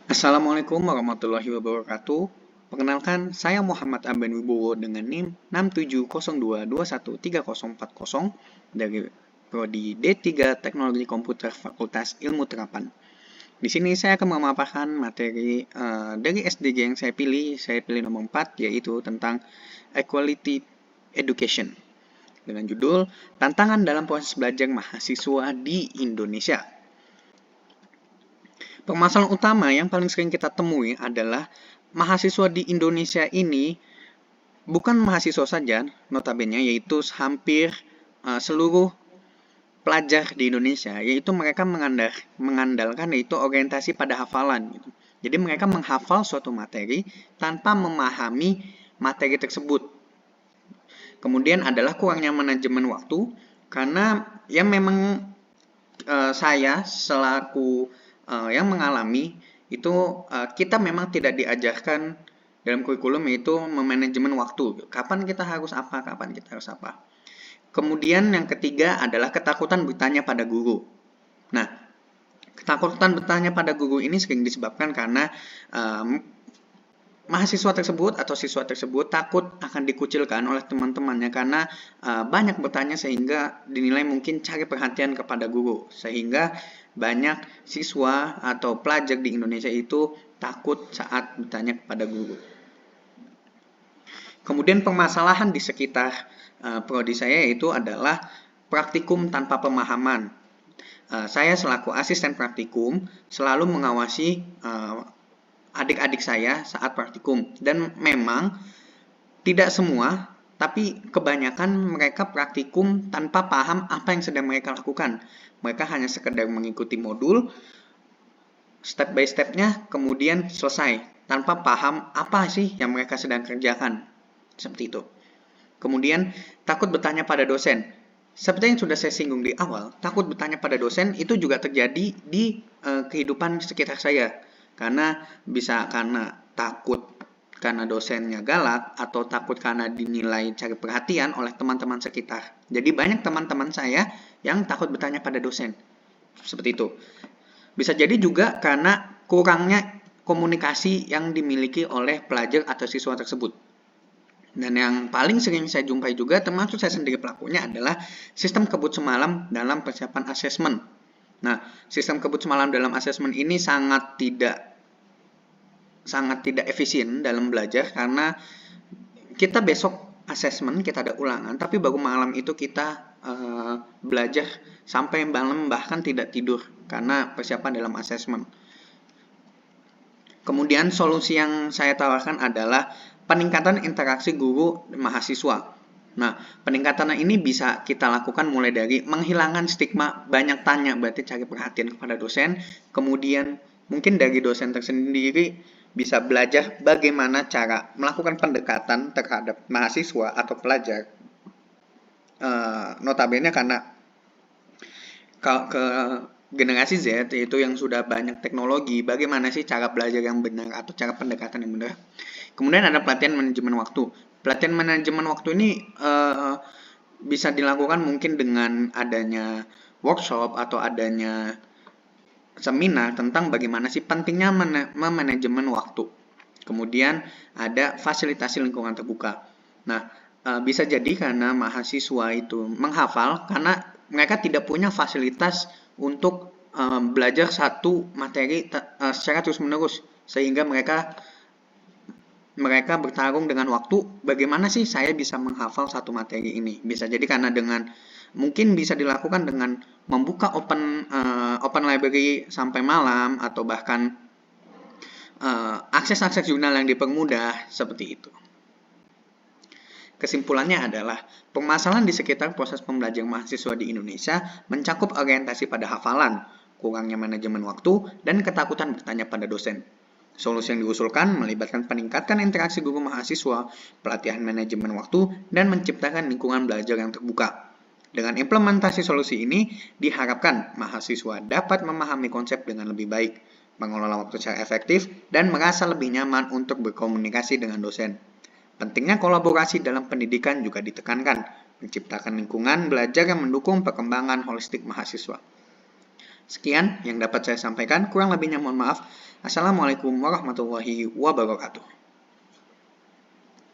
Assalamualaikum warahmatullahi wabarakatuh. Perkenalkan, saya Muhammad Amben Wibowo dengan NIM 6702213040 dari Prodi D3 Teknologi Komputer Fakultas Ilmu Terapan. Di sini saya akan memaparkan materi dari SDG yang saya pilih nomor 4, yaitu tentang Equality Education. Dengan judul, Tantangan dalam Proses Belajar Mahasiswa di Indonesia. Permasalahan utama yang paling sering kita temui adalah mahasiswa di Indonesia ini bukan mahasiswa saja, notabene, yaitu hampir seluruh pelajar di Indonesia, yaitu mereka mengandalkan yaitu orientasi pada hafalan. Gitu. Jadi mereka menghafal suatu materi tanpa memahami materi tersebut. Kemudian adalah kurangnya manajemen waktu, karena ya memang saya selaku yang mengalami itu kita memang tidak diajarkan dalam kurikulum yaitu memanajemen waktu. Kapan kita harus apa, kapan kita harus apa. Kemudian yang ketiga adalah ketakutan bertanya pada guru. Nah, ketakutan bertanya pada guru ini sering disebabkan karena mahasiswa tersebut atau siswa tersebut takut akan dikucilkan oleh teman-temannya karena banyak bertanya sehingga dinilai mungkin cari perhatian kepada guru, sehingga banyak siswa atau pelajar di Indonesia itu takut saat bertanya kepada guru. Kemudian permasalahan di sekitar prodi saya itu adalah praktikum tanpa pemahaman. Saya selaku asisten praktikum selalu mengawasi adik-adik saya saat praktikum, dan memang tidak semua, tapi kebanyakan mereka praktikum tanpa paham apa yang sedang mereka lakukan. Mereka hanya sekedar mengikuti modul step by stepnya, kemudian selesai tanpa paham apa sih yang mereka sedang kerjakan, seperti itu. Kemudian takut bertanya pada dosen. Seperti yang sudah saya singgung di awal, takut bertanya pada dosen itu juga terjadi di kehidupan sekitar saya. Karena bisa karena takut karena dosennya galak, atau takut karena dinilai cari perhatian oleh teman-teman sekitar. Jadi banyak teman-teman saya yang takut bertanya pada dosen. Seperti itu. Bisa jadi juga karena kurangnya komunikasi yang dimiliki oleh pelajar atau siswa tersebut. Dan yang paling sering saya jumpai juga, termasuk saya sendiri pelakunya, adalah sistem kebut semalam dalam persiapan asesmen. Nah, sistem kebut semalam dalam asesmen ini sangat tidak efisien dalam belajar, karena kita besok asesmen, kita ada ulangan, tapi baru malam itu kita belajar sampai malam, bahkan tidak tidur karena persiapan dalam asesmen. Kemudian solusi yang saya tawarkan adalah peningkatan interaksi guru dan mahasiswa. Nah, peningkatan ini bisa kita lakukan mulai dari menghilangkan stigma banyak tanya, berarti cari perhatian kepada dosen. Kemudian mungkin dari dosen tersendiri bisa belajar bagaimana cara melakukan pendekatan terhadap mahasiswa atau pelajar. Notabene karena ke generasi Z, yaitu yang sudah banyak teknologi, bagaimana sih cara belajar yang benar atau cara pendekatan yang benar. Kemudian ada pelatihan manajemen waktu. Pelatihan manajemen waktu ini bisa dilakukan mungkin dengan adanya workshop atau adanya seminar tentang bagaimana sih pentingnya memanajemen waktu. Kemudian ada fasilitasi lingkungan terbuka. Nah, bisa jadi karena mahasiswa itu menghafal karena mereka tidak punya fasilitas untuk belajar satu materi secara terus-menerus, sehingga mereka bertarung dengan waktu, bagaimana sih saya bisa menghafal satu materi ini. Bisa jadi karena mungkin bisa dilakukan dengan membuka open library sampai malam, atau bahkan akses jurnal yang dipermudah, seperti itu. Kesimpulannya adalah, permasalahan di sekitar proses pembelajaran mahasiswa di Indonesia mencakup orientasi pada hafalan, kurangnya manajemen waktu, dan ketakutan bertanya pada dosen. Solusi yang diusulkan melibatkan peningkatan interaksi guru mahasiswa, pelatihan manajemen waktu, dan menciptakan lingkungan belajar yang terbuka. Dengan implementasi solusi ini, diharapkan mahasiswa dapat memahami konsep dengan lebih baik, mengelola waktu secara efektif, dan merasa lebih nyaman untuk berkomunikasi dengan dosen. Pentingnya kolaborasi dalam pendidikan juga ditekankan, menciptakan lingkungan belajar yang mendukung perkembangan holistik mahasiswa. Sekian yang dapat saya sampaikan, kurang lebihnya mohon maaf. Assalamualaikum warahmatullahi wabarakatuh.